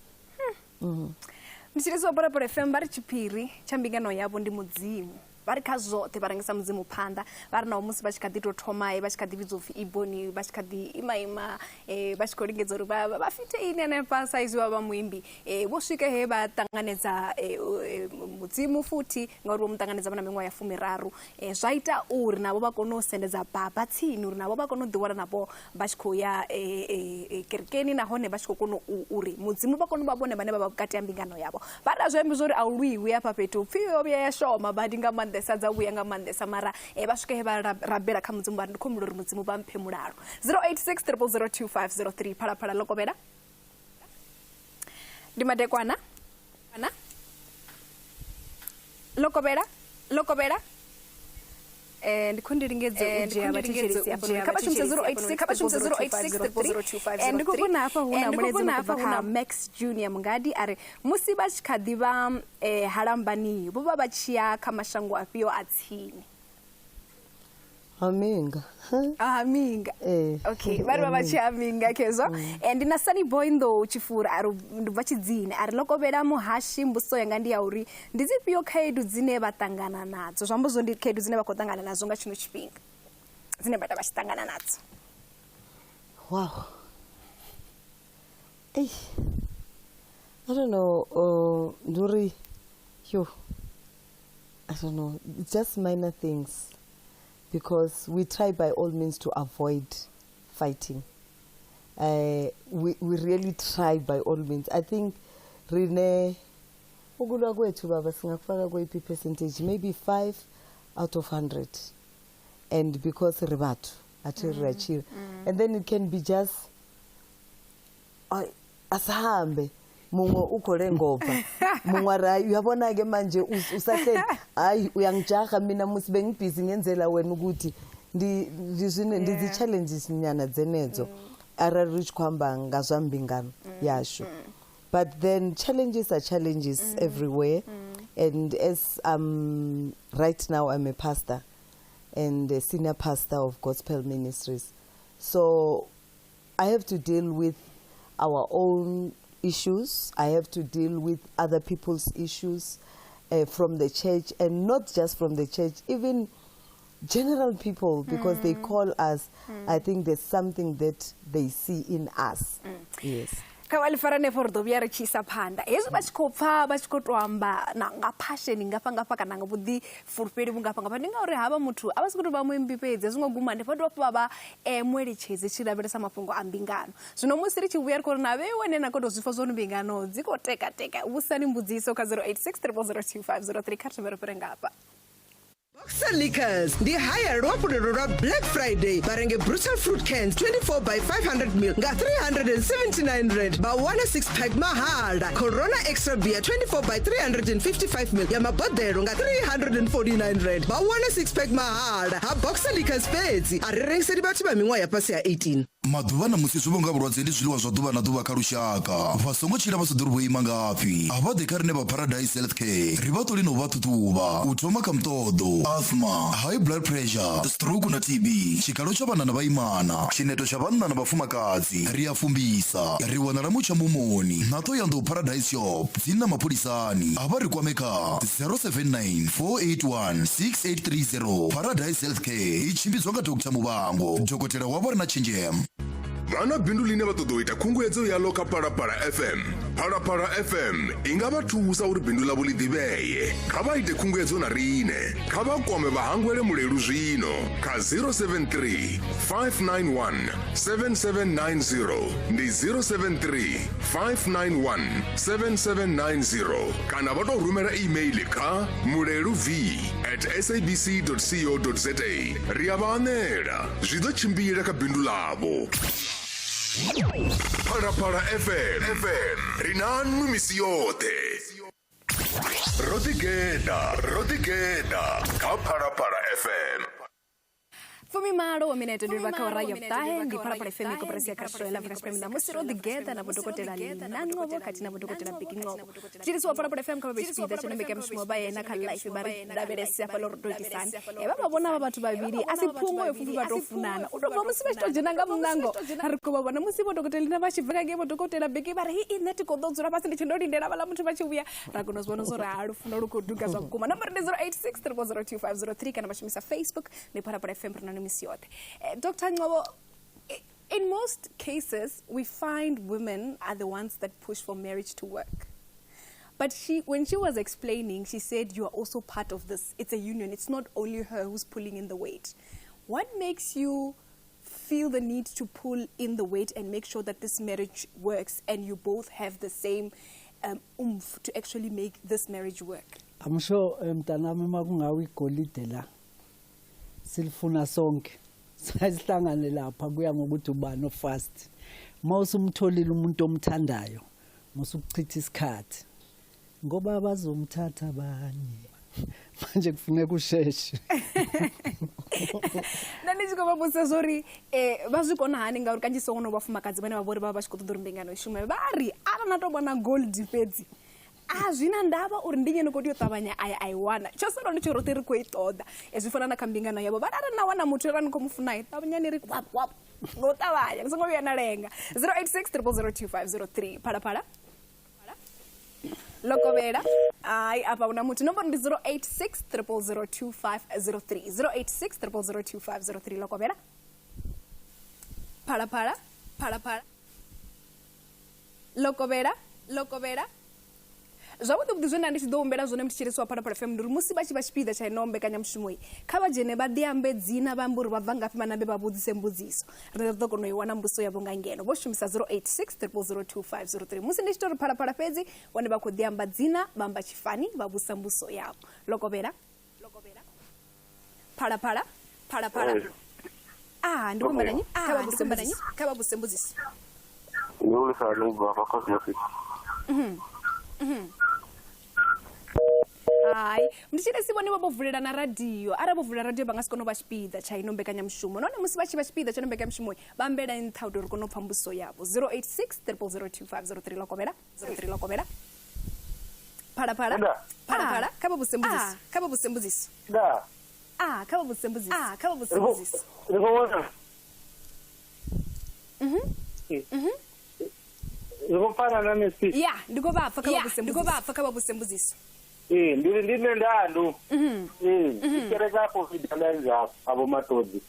Ndichiriso para para FM bari chipiri chambingano yabo ndi mudzimu. Bari kazote barangisa mudzimu panda bari na umusi bachikadi tothoma bachikadi vizofi EBONY bachikadi ima bachikolingedzo ri bafite ine ne pasa izwa ba muimbi boswike he batanganedza mudzimu futhi ngori mutanganedza bana mengwa ya 13 zwaita uri nabo bakono sendedza baba tsini uri nabo bakono diwana nabo bachikoya kerkeni na hone bachikokono uri mudzimu bakono babone bane baba bukati ambingano yabo bada zwembe zori awulwi apa petu pfiyo bya shoma badinga mandesa za uyanga mandesa mara basuke he barabera kha mudzimu bari ndikhomula uri mudzimu bamphe mulalo 0860002503 phala lokobera ndimadekwana ana lokobera ndikhondiringedze ujia bathicherisi yapona kabashumse 0860002503 ndikubona apa huna mulezi mukubaka Max Junior mungadi are musi bachikadiva halambani boba bachiya kamashango apiyo atsini Aminga. Aminga. Okay, bari babachiya aminga kezo. And na Sunny Boy ndo chifura aru bachidzine ari lokobera mu hashi mbuso yanga ndi yauri ndizipiyo kaidu dzine batangana nadzo zvambozo ndi kaidu dzine bakotangana nazo nga chino chipinga dzine bata bachitangana nadzo. Wow. I don't know, Nduri, I don't know, just minor things. Because we try by all means to avoid fighting. We really try by all means. I think Rene, percentage, maybe 5 out of 100. And because Rebatu, and then it can be just asahambe. Mungo ukole ngoba mungwara uyabona ke manje usahle hayi uyangijaha mina musibe ngibhizi ngenzela wena ukuthi ndi challenges nyana dzenedzo ara reach kwamba ngazwambingano yasho but then challenges are challenges everywhere and as right now I'm a pastor and a senior pastor of gospel ministries, so I have to deal with our own issues. I have to deal with other people's issues from the church, and not just from the church, even general people, because they call us. I think there's something that they see in us. Yes. Kawali farane fordo biara chisa panda yesu bachikopfa bachikotwamba na ngapassion ngapanga kana ngabudi furperi ngapanga ndinga uri haba muthu abasikuti bamwembi pedze zingoguma ndifado baba mweli cheze chidabelesa mafungo ambingano zvino musiri chibuya ko na bewe nena kodo zifo zonu mbingano dzikoteka usani mbudziso ka 0860002503 khathimero perengapa Boxer Liquors, the higher Ropurura Black Friday, barenge brutal fruit cans 24 by 500 ml, nga 379 rand, ba 1 6-pack mahada, Corona Extra Beer 24 by 355 ml, yama bodero nga 349 rand, ba 1 6-pack mahada, ha Boxer Liquors pezi, arereng sedi batho ba mengwa ya pasi ya 18. maḓuvha na musi zwi vhonga vhulwadze ndi zwiḽiwa zwa ḓuvha na ḓuvha kha lushaka vha songo tshila vha sa ḓori vho ima ngafhi a vha ḓe kha rine vha Paradise Healthcare ri vha ṱoli na u vha ṱuṱuvha u thoma kha muṱoḓo asthma high blood pressure stroke na TB tshikalo tsha vhana na vhaimana tshineto tsha vhanna na vhafumakadzi ri a fumbisa ri wanala mutsha mumoni na Thohoyandou Paradise Shop dzini na mapholisani a vha ri kwame kha 079 481 6830 Paradise Healthcare i tshimbidzwa nga Dr. Muvhango dokotela wa vha ri na tshenzhemo. vana bindu line vha ṱoḓa u ita khunguwedzo yalo kha Phalaphala FM. Phalaphala FM i nga vha thusa uri bindu ḽavho ḽi ḓivhee. Kha vha ite khunguwedzo na rine kha vha kwame vhahangwele mulelu zwino kha 073 591 7790 ndi 073 591 7790 kana vha tou rumela email kha muleluv@sabc.co.za ri a vha anela zwi ḓo tshimbila kha bindu ḽavho. Phalaphala FM ri nanu misi yoṱhe. Rodigeda kha Phalaphala FM. Fumi malo wa minute ndi vakaora yoptahe ndi Phalaphala FM ko presi ya kashoela vakashipemi Namusi Rodigeda na bodokotela Linah Ngcobo kati na bodokotela Ngcobo. Chirisi wa Phalaphala FM kama bechipida chonombeke mshimo baye na ka life bari daberesi apa lorodokisani. Eba babona bathu babiri asiphungo yofufi batofunana. Udova musi bachtojena nga mnango. Hariko babona musi bodokotela Linah bachiveka ke bodokotela Bkheki bari hi ineti kododzura basi ndichindodindela bala muthu bachiuya. Ragonozbono zora alufuna rukoduka zvakuma. Number 086 002503 kana bachimisa Facebook ni Phalaphala FM Dr. Ngcobo, in most cases, we find women are the ones that push for marriage to work. But when she was explaining, she said, you are also part of this. It's a union. It's not only her who's pulling in the weight. What makes you feel the need to pull in the weight and make sure that this marriage works and you both have the same oomph to actually make this marriage work? I'm sure mtanami makungawi golide la. Silfuna sonke sayihlangane lapha kuya ngokuthi ubani ofast mawusumtholile umuntu omthandayo musukuchitha isikhathi ngoba bazomthatha abanye manje kufuneka usheshe nani zikoba busezori bazikona hani ngauri kanji songo bafumakadzi bane babori baba bashikoto mbingano ishume bari ara nato bona gold fedzi azvina ndava uri ndinyene koti yotabanya aiwana chosero ndicho rote ri kuitoda ezvifana na kambingano yabo barara nawana mutu era nikomufunai tabanyani ri kwap ngotabanya kusengo yana lenga 086 Phalaphala Lokobera ai apa una mutu number ndi 086 0002503 086 0002503 Lokobera Phalaphala Lokobera Zwavhuḓi vhuḓi zwine ndi tshi ḓo humbela zwone mutshirisi wa Phalaphala FM ndi uri musi vha tshi vha tshipiḓa tsha ino mbekanyamushumo kha vha dzhene vha ḓiambe dzina vha ambe uri vha bva ngafhi vhanambe vha vhudzise mbudziso ri ḓo kona u i wana mbudziso yavho nga ngeno vho shumisa 086 0002503 musi ndi tshi tori Phalaphala fhedzi vhone vha khou ḓiamba dzina vha amba tshifani vha vhudzisa mbudziso yavho Lokobera Phalaphala ndi kumbelanyi kha vha vhudzise mbudziso Hai, mndishire sibone babovulela na radio. Ara bovulela radio bangasikono bashipida cha ino mbekanyamushumo. None musi bachi bashipida cha ino mbekanyamushumo. Bambela ntha uri kono phambuso yabo. 086 0002503 Lokobera. 03 Lokobera. Phalaphala. Kaba busembuzisi. Da. Kaba busembuzisi. Ngopana na nesi. Yeah, ndiko bafa kaba busembuzisi. Ndine ndandu. Ikereka ko fidalenza abo matodi.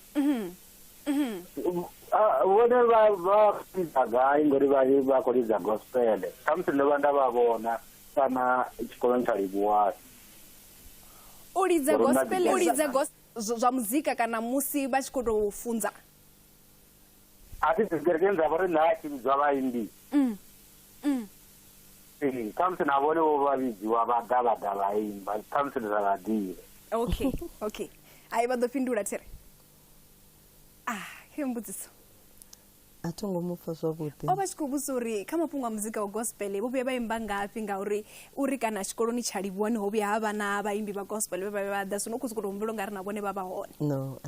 Wona va ga ingori va koriza gospel. Kamtule vanda vavona kana chikoloni cha Libuwa. Uliza gospel zwa muzika kana musi bachikoto funza. Ati zgergenza vore nachi zvaimbi. Kamse na vole vovavidzi wavagava vaimba kamse zvavadire. Okay. Ai vadopindura tere. Hembudziso. Atongomufa zvavhuḓi. Ovachikubusa uri kama pungwa muzika wa gospel vovhuya vaimba ngapi ngauri uri kana chikoloni cha Libuwa niho vhuya hava na vaimbi va gospel veva vada sono kuzi kuti humbulo ngari na vone vava hone. No,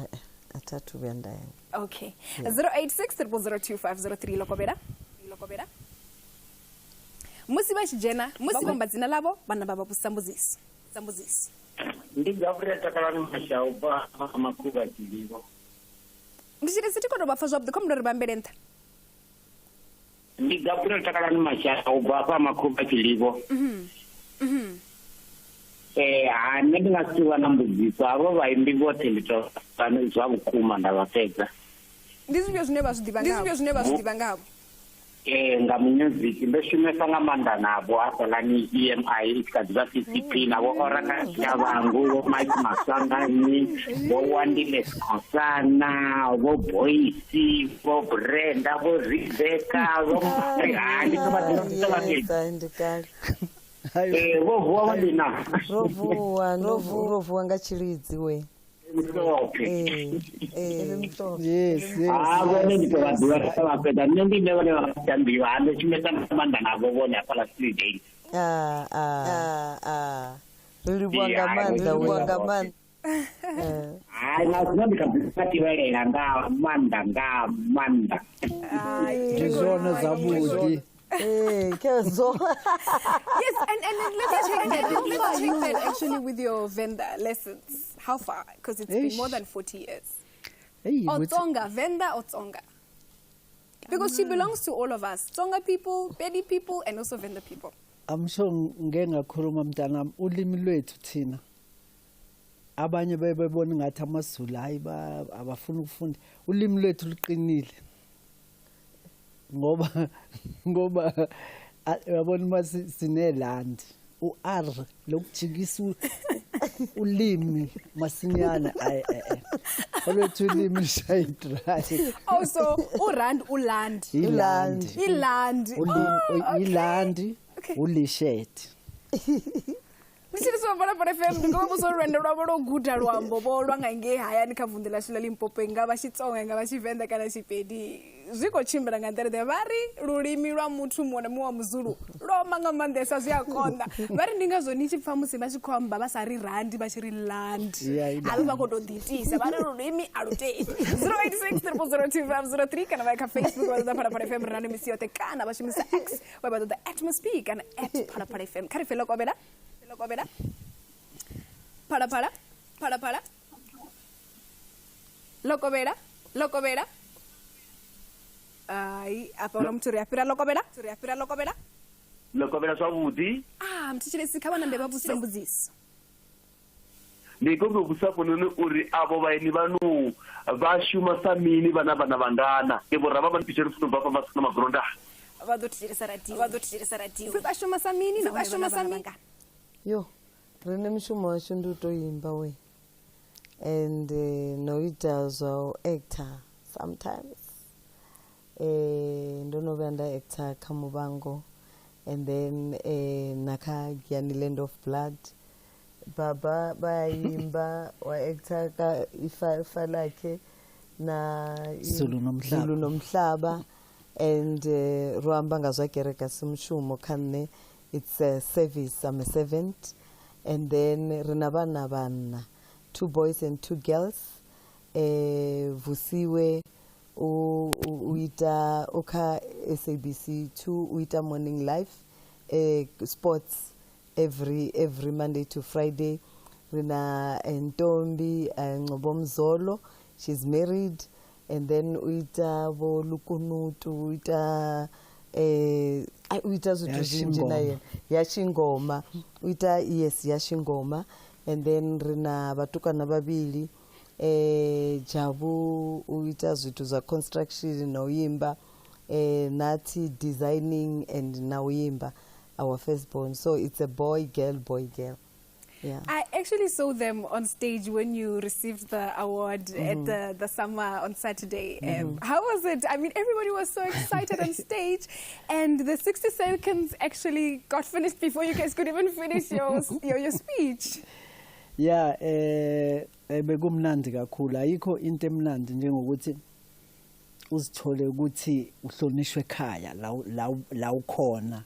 athathu vhuya nda ya. Okay. 086 Lokobera. Musi vha tshi dzhena musi vhamba dzina ḽavho vhana vha vha vhusambuzisi. Ndi Gabriel Takalani Mashau ba Makuba Tilivo. Ndi tshi ri khou vha pfa zwavhuḓi kha ri vhambele nṱha. Ndi Gabriel Takalani Mashau ba Makuba Tilivo. Nṋe ndi nga si vha na mbudziso havho vhaimbi vhoṱhe ndi to zwa vhukuma nda vha fhedza. Ndi zwifhio zwine vha zwi ḓivha ngavho? Nga music ndo shumesa nga maanḓa navho hafhaḽani EMI i kha ḓivha PCP navho Oraka Shavangu vho Mike Masangani vho Wandile Skosana vho Boyce vho Brenda vho Rebecca vho Mahani vho vuwa Linah rovuwa nga tshilidzi we. Yes. Vhone ndi to vha ḓivha vha fhedza nṋe ndi vhone vha tambiwa ando shumesa maanḓa navho vhone hafhaḽa studio. Ri livhuwa nga maanḓa. Na zwino ndi kha ḓi tivhelela nga maanḓa. Ndi zwone zwavhuḓi. Yes, and let's check that actually with your vendor lessons. How far? Because it's been more than 40 years. Tsonga, vendor or Tsonga? Because she belongs to all of us. Tsonga people, Pedi people, and also vendor people. I'm sure ngeke ngakhuluma mntanami ulimi lwethu thina. Abanye bebona ngathi amaZulu hayi abafuna ukufunda. Ulimi lwethu luqinile. Ngoba yabona mase sineland uR lokujikisa ulimi masinyana olwethu ulimi shade right. Also urand uland ulished. Ndisiri para FM ngoba buzorwenda lwabo loguda lwambo bolwa ngange hayani khavunde lashu la Limpopo ngaba Xitsonga ngaba Xivenda kana Xipedi zwiko chimbira nga nḓila de vari lulimi lwa muthu muone muwa muzulu lo manga mandesa zwi akonda vari ndi ngazwo ni tshi pfa musi vha tshi khomba vha sa ri randi vha tshi ri land alo vha kho to ditisa vari lulimi alutei 086 kana vha kha Facebook vha ḓa para FM rana misi yote kana vha shumisa X vha ḓa ḓa @must kana @para FM kha ri fela kobela para lokobera ai apa uri muthu ri apira lokobera zwavhuḓi. mthitshiresi kha vhana mbeva vhusambuzisi ndi khou vhusa ponone uri avo vaeni vanu va shuma sa mini vana vangana evo rava vani picheri funo bva pamba sina magronda vha ḓo thitshiresa radio vha shuma sa mini na vha shuma sa mini yo rine mushumo washu ndi u to imba we and no ita zwa actor sometimes ndo no vhuya nda actor kha Muvhango and then na kha Giyani Land of Blood baba bayimba wa actor ka ifa lakhe na Zulu nomhlaba and ruamba ngazwa kereka simshumo khanne it's a service. I'm a servant. And then rina vana 2 boys and 2 girls. Vusiwe uita oka SABC 2 uita morning life sports every Monday to Friday. Rina Ntombi Ngcobo, she's married. And then uita vo Lukunutu uita uita zwithu zwinzhi naye yashingoma uita yashingoma and then rina vatukana vavili Jabu uita zwithu za construction na uyimba nathi designing and na uyimba our firstborn, so it's a boy girl. Yeah. I actually saw them on stage when you received the award at the summer on Saturday. How was it? I mean, everybody was so excited on stage, and the 60 seconds actually got finished before you guys could even finish your speech. Yeah, bekumnandi kakhulu. Ayikho into emnandi njengokuthi uzithole ukuthi uhlonishwe ekhaya la ukhona.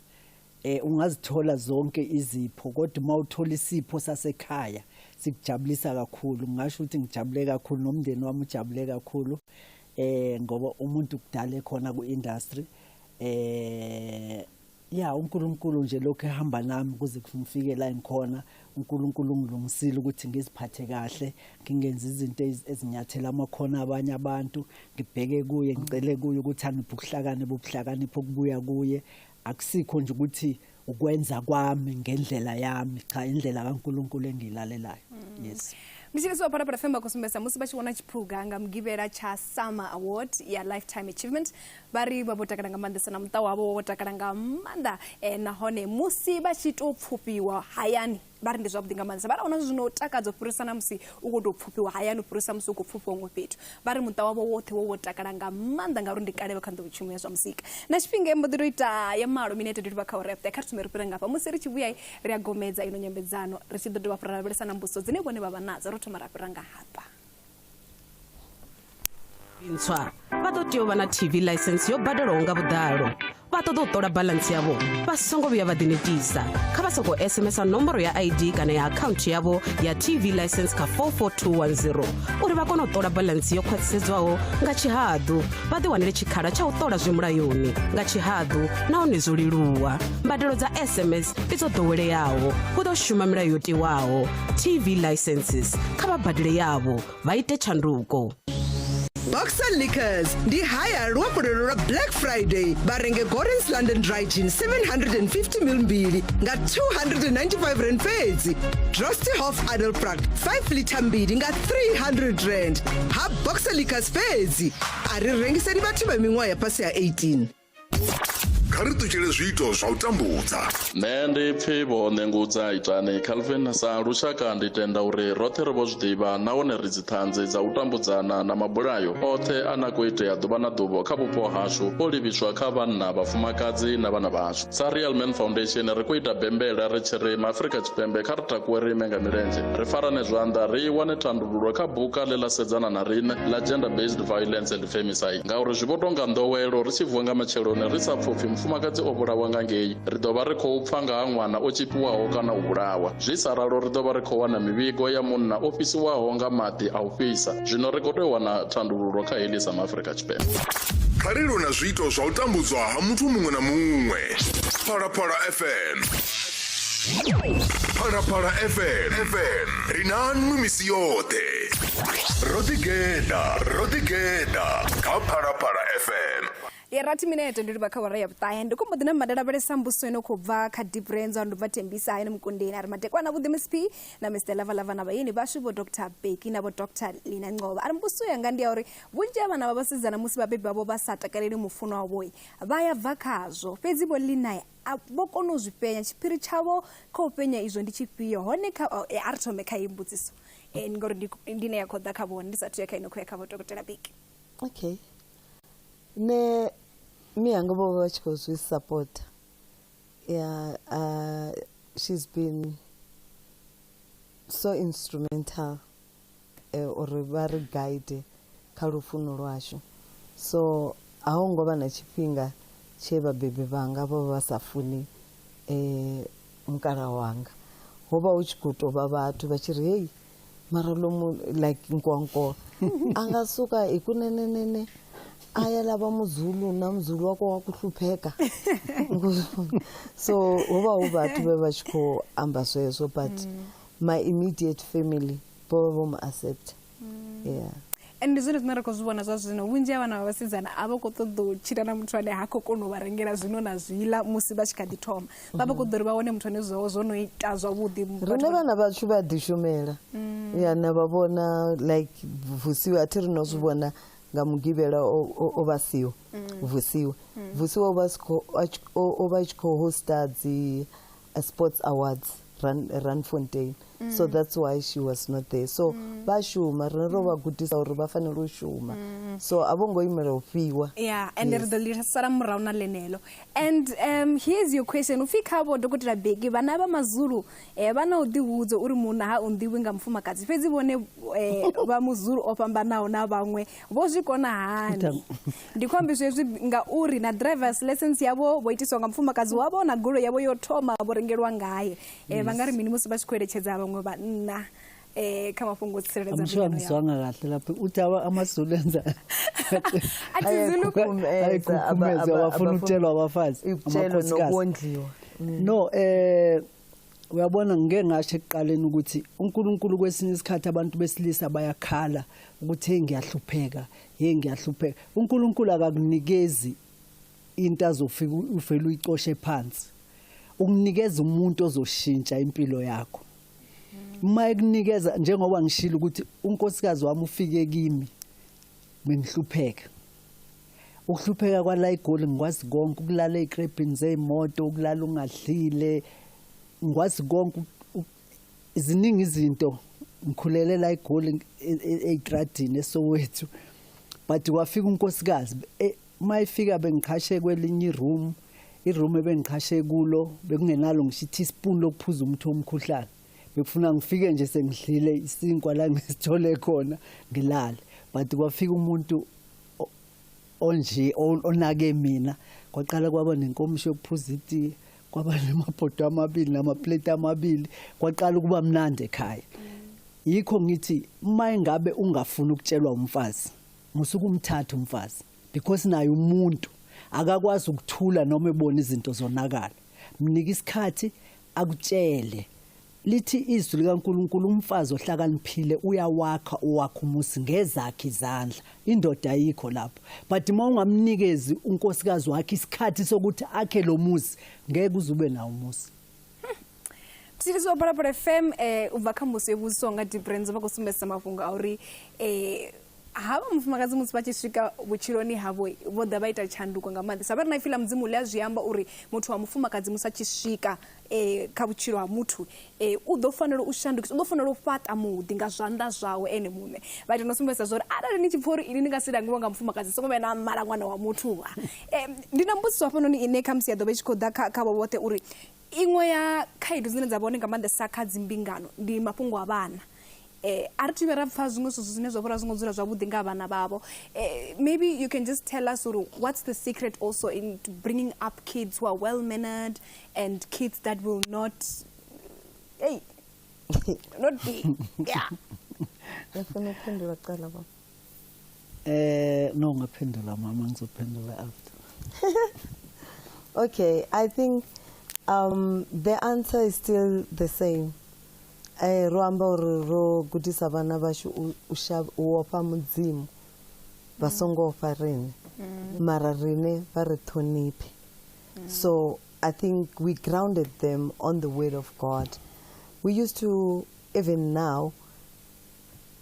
Ungazithola zonke izipho kodwa uma uthola isipho sasekhaya sikujabulisa kakhulu ngisho ukuthi ngijabule kakhulu nomndeni wami ujabule kakhulu ngoba umuntu kudala khona ku-industry uNkulunkulu nje lokho ehamba nami kuze kufike la engikhona uNkulunkulu ngilungisile ukuthi ngiziphathe kahle ngingenza izinto ezinyathela amakhono abanye abantu ngibheke kuye ngicele kuye ukuthi angiphe ubuhlakani pokubuya kuye akusikho nje ukuthi ukwenza kwami ngendlela yami cha indlela kaNkulunkulu engilalelayo yes Mishile so para femba kusumbesa musi bachi wona chipruga ngamgivera cha Summer Award ya Lifetime Achievement bari babotakana ngamanda sana mta wabo botakana ngamanda na hone musi bachi topfupiwa hayani bari ndizwa kudinga manza bara ona zvino takadzo purisa namusi ukutopfupiwa hayani purisa musi ukupfupiwa ngwepetu bari mta wabo wote wotakana ngamanda ngarundi kale bakando bichimwe zwa musika na chipinge mbodiroita ya maro minete ndi bakaurepta kartumerupira ngapa musi richivuya ria gomedza ino nyambedzano richidodo baprabelesa nambuso dzine bone baba nazo rotomarapiranga hapa Inswa vatotiyo vana TV license yo badaronga vudalo vatodo tola balance yavo vasongo vya vadinitisa khavasoko SMS nomboro ya ID kana ya account yavo ya TV license ka 44210 uri vakono tola balance yo khwatisedzwaho nga chihadu vadiwanile chikhala cha utola zvimulayoni nga chihadu naone zuliluwa mbadalo za SMS izodowele yawo kutoshuma milayo yotiwawo TV licenses khavabadile yavo vaite chanduko Boxer Liquors, the higher Rwapurura Black Friday, barenge Gordon's London Dry Gin 750ml mbili, nga 295 rand fedzi. Drosty Hof Adelpracht 5 liter mbili, nga 300 rand. Ha Boxer Liquors fedzi, arirengiseni vatu vemingwa ya pasi ya 18. Kari tuchele zvito zvautambudza. Nende pfevo nengudza itane Calvin sa rushaka nditenda uri rothe rovo zvidiva naone ridzithanze dza utambudzana na mabulayo othe anakuitea ḓuvha na ḓuvha kha vhupo hashu o livhiswa kha vhanna vhafumakadzi na vhana vhashu sa Real Men Foundation ri khou ita bembela ri tshi ri maafrika tshipembe kha ri takuwe ri ime nga milenzhe ri farane zwanḓa ri wane thandululo kha buka ḽe ḽa sedzana na riṋe ḽa gender based violence and femicide ngauri zwi vho tonga nḓowelo ri tshi vuwa nga matsheloni ri sa pfupfi mufumakadzi o vhulawa nga ngei ri ḓo vha ri khou pfa nga ha ṅwana o tshipiwaho kana u vhulawa zwi sa ralo ri ḓo vha ri khou wana mivhigo ya munna o fhisiwaho nga maḓi a u fhisa zwino ri khou tea u wana thandululo kha heḽi sa maafrika tshipembe Kharilo na zwito zwa u tambudzwa ha muthu muṅwe na muṅwe. Phalaphala FM. Phalaphala FM. Rinani misi yote. Rodigeda. Ka Phalaphala FM. Yerati minete ndiri bakawara yaptaya ndiko mbodina madada bale sambuso eno kubva ka deep range andu vatembisa ene mukondeni ari matekwa na vudhi MSP na Mr Lava na bayini bashu bo Dr Bkheki na bo Dr Linah Ngcobo ari mbuso yanga ndi uri vunje vana vavasizana musi vabebi vavo vasatakaleli mufuno wavoyi vaya vakazo fedzi bo Linah abokono zvipenya chipiri chavo kha upenya izvo ndi chifio hone kha ari thome kha imbudziso ngori ndine yakhoda kha vona ndisathu yakha ino kho yakha Dr Bkheki. Okay. Ne me Ngcobo was support. Yeah, she's been so instrumental or very guide kalufuno lwasho. So ahongoba na chipinga cheba bebe vanga vo vasafuni mukara wanga. Hoba uchikuto vavatu vachiri hey mara lomu like nkwanko angasuka ikunenenene aya lava muzulu na muzulu wako wakuhlupheka so uba tuve vachiko amba sweswo but my immediate family bovo ma accept yeah and zvino tinarako zvivona zvazvino vunji vana vavasizana ava kutodo chirana muthu ane hako kono varengera zvino na zvila musi vachikadithoma vava kudori vaone muthu ane zvavo zvonoita zvavudi rine vana vachu vadishomera yeah navavona like vusiwa atiri nozvivona ngamugivela ovasiwa vusiwa ovachiko hosta the sports awards run Fontaine so that's why she was not there so bashuma ro vagudisa uri vafanele ushuma so avongoimela ufiwa yeah and the little saram rauna lenelo and here's your question ufika abo Dr Bkheki vana va mazulu vana udihudzo uri munhu ha undiwi nga mufumakadzi fedzi vone va muzulu opambanaho na vamwe vo zwikona hani ndikhombe zwezwi nga uri na driver's license yavo voitiswa nga mufumakadzi wavo na goloi yavo yo thoma vorengelwa ngaye vangari mini musi vachikweletshedza vamwe vanna kha mafhungo o tsireledza I'm sure ngizwanga kahle lapho uthi amaZulu enza ayakhukhumeza abafuna ukutshelwa abafazi nokondliwa. No, uyabona ngeke ngasho ekuqaleni ukuthi uNkulunkulu kwesinye isikhathi abantu besilisa bayakhala ukuthi hey ngiyahlupheka, uNkulunkulu akakunikezi into azofika uvela uyicoshe phansi, ukunikeza umuntu ozoshintsha impilo yakho. Uma ekunikeza njengoba ngishilo ukuthi unkosikazi wami ufike kimi bengihlupheka. Ukuhlupheka kwala eGoli ngikwazi konke, ukulala ezikrebhini zeimoto, ukulala ungadlile, ngikwazi konke, iziningi izinto. Ngikhulele la eGoli eGradini eSoweto, but kwafika unkosikazi mayifika bengikhashe kwelinye iroom ebengikhashe kulo bekungenalo ngisho teaspoon lokuphuza umuntu omkhuhlane. Bekufuna ngifike nje sengidlile isinkwa la ngisithole khona ngilale, but kwafika umuntu onje onake mina, kwaqala kwaba nenkomisho yokuphuza itiye, kwaba nemabhodo amabili namaplate amabili, kwaqala ukuba mnandi ekhaya. Yikho ngithi uma ingabe ungafuna ukutshelwa umfazi musuku umthatha umfazi, because naye umuntu akakwazi ukuthula noma ebona izinto zonakala. Mnika isikhathi akutshele. Lithi izwi likaNkulunkulu umfazi ohlakaniphile uyawakha owakha umusi ngezakhe izandla. Indoda ayikho lapho, but uma ungamnikezi unkosikazi wakhe isikhathi sokuthi akhe lo muzi ngeke uzube nawo umusi. Msilizo para FM uvakhambuso yebusonga difference bakusumesa mafhungo auri hava mufumakazi musi vachisvika vutshiloni havo voda vaita tshanduko nga maanḓesa vha ri na fila mudzimu ḽi a zwi amba uri muthu wa mufumakadzi musi a tshi swika kha vhutshilo ha muthu u ḓo fanela u shandukisa, u ḓo fanela u fhaṱa muḓi nga zwanḓa zwawe ene muṋe. Vha ita no sumbedzisa zwa uri arali ni tshi pfha uri ini ni nga si langiwa nga mufumakadzi soko vhe na mala ṅwana wa muthu. Ndi na mbudziso hafhanoni ine khamusi ya ḓo vha i tshi khou ḓa kha vho vhoṱhe uri iṅwe ya khaedu dzine dza vha hone nga maanḓesa kha dzimbingano ndi mafhungo a vhana. Maybe you can just tell us what's the secret also in bringing up kids who are well-mannered and kids that will not be no ngaphendula mama ngizophendula after. Okay, I think the answer is still the same. Roamba ro gudisa vana vashu uopa mudzimu vasongo opa rine mara rine vari thonipe. So I think we grounded them on the word of God. We used to, even now,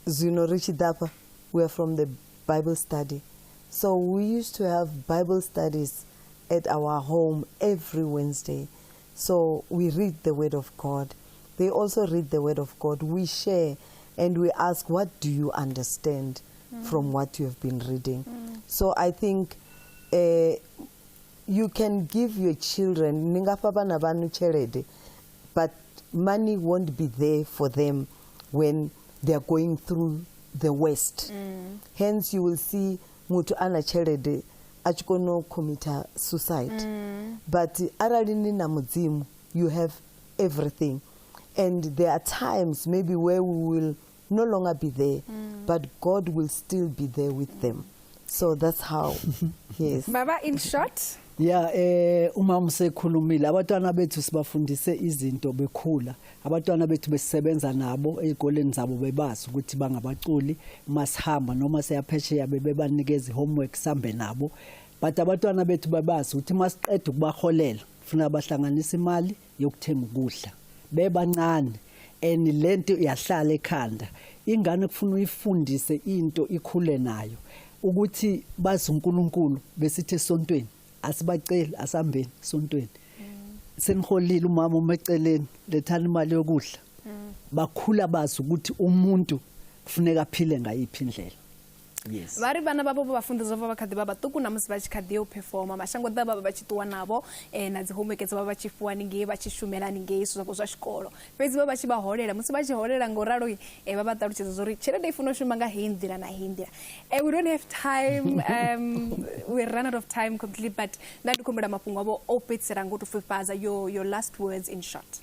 Zino Richidapa, we are from the Bible study. So we used to have Bible studies at our home every Wednesday. So we read the word of God. They also read the word of God. We share and we ask, what do you understand from what you have been reading? So I think you can give your children, but money won't be there for them when they are going through the West. Hence you will see mutu ana chelede achikono commit suicide. But aralini na mudzimu, you have everything. And there are times maybe where we will no longer be there, but God will still be there with them. So that's how, yes. Baba, in short? Yeah, umama sekhulumile abantwana bethu sibafundise izinto bekhula, abantwana bethu besebenza nabo ezikoleni zabo bebazi ukuthi bangabaculi masihamba noma siyaphesheya bebanikeza homework sambe nabo, but abantwana bethu bebazi ukuthi masiqeda ukubaholela ufuna bahlanganisa imali yokuthenga ukudla bebancane and lento iyahlala ekhanda. Ingane kufuna uyifundise into ikhule nayo ukuthi bazi uNkulunkulu besithi esontweni asibaceli asambeni esontweni seniholile umama umeceleni lethana imali yokudla bakhula bazi ukuthi umuntu kufuneka aphile ngayiphi indlela. Yes. Vari vana vavo vafundisa va vakhadi va vatuku namusi va chikhadi performa mashango da va chituwa navo na dzi homework dza va chifuwa ninge va chishumela ninge isu zwa xikolo fedzi va chi va holela musi va chi holela ngoralo va va talutshedza zori tshelede ifuna shuma nga hindira na hindira. We don't have time, we run out of time completely, but nandi kombela mafhungo avo opetsera ngo to fifaza your last words in short.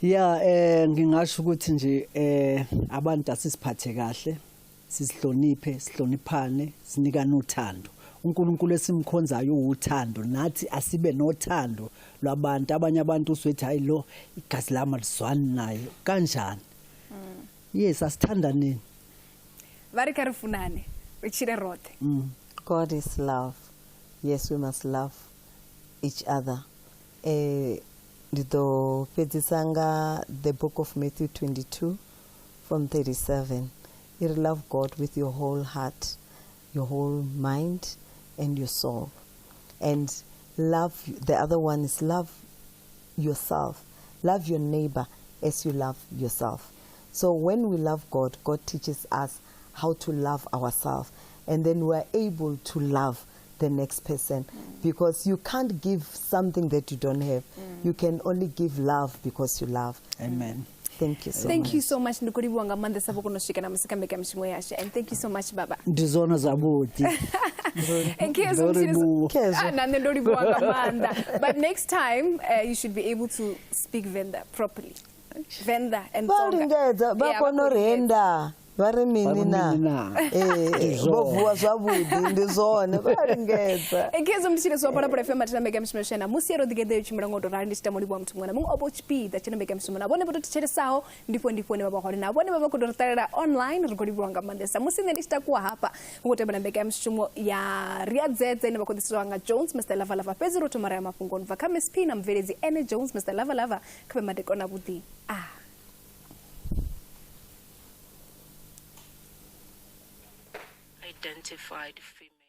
Yeah, ngingasho ukuthi nje abantu asisiphathe kahle, sisihloniphe, sihloniphane, sinikane uthando. uNkulunkulu esimkhonzayo uthando, nathi asibe nothando lwabantu. Abanye abantu usithi hayi lo igazi lami alizwani naye. Kanjani? Yes, asithandaneni. Vari karifunane, richire rote. God is love. Yes, we must love each other. Dito Pedzisanga, the book of Matthew 22 from 37. You love God with your whole heart, your whole mind, and your soul. And love, the other one is love yourself. Love your neighbor as you love yourself. So when we love God, God teaches us how to love ourselves. And then we're able to love the next person, because you can't give something that you don't have. You can only give love because you love. Amen. Thank you so much. Thank you so much ndikuribuanga mande sabo kunoshika na musikameka mshimo yashe, and thank you so much baba. Ndizona zabudi. Enkezo mshirizo nande ndoribuanga manda. But next time you should be able to speak Venda properly. Venda and Baringeza bakonorenda. Vari mini na bovuwa zwavudi ndizone varingedza enkezo mshirizo para para FM tina mega mshimo na musi Rodigeda chimira ngoto randi chitamoni bwa mtu mwana mungu obo chpi da china mega mshimo na bone boto tichere saho ndipo ne baba hori na bone baba kudotarera online rugori bwanga mandesa musi ne nditakuwa hapa ngote bana mega mshimo ya riadzeze ne bakodiswanga Jones Mr Lava Lava peziro to mara mafungoni vakame spina mvelezi Ene Jones Mr Lava Lava kabe madekona budi identified female.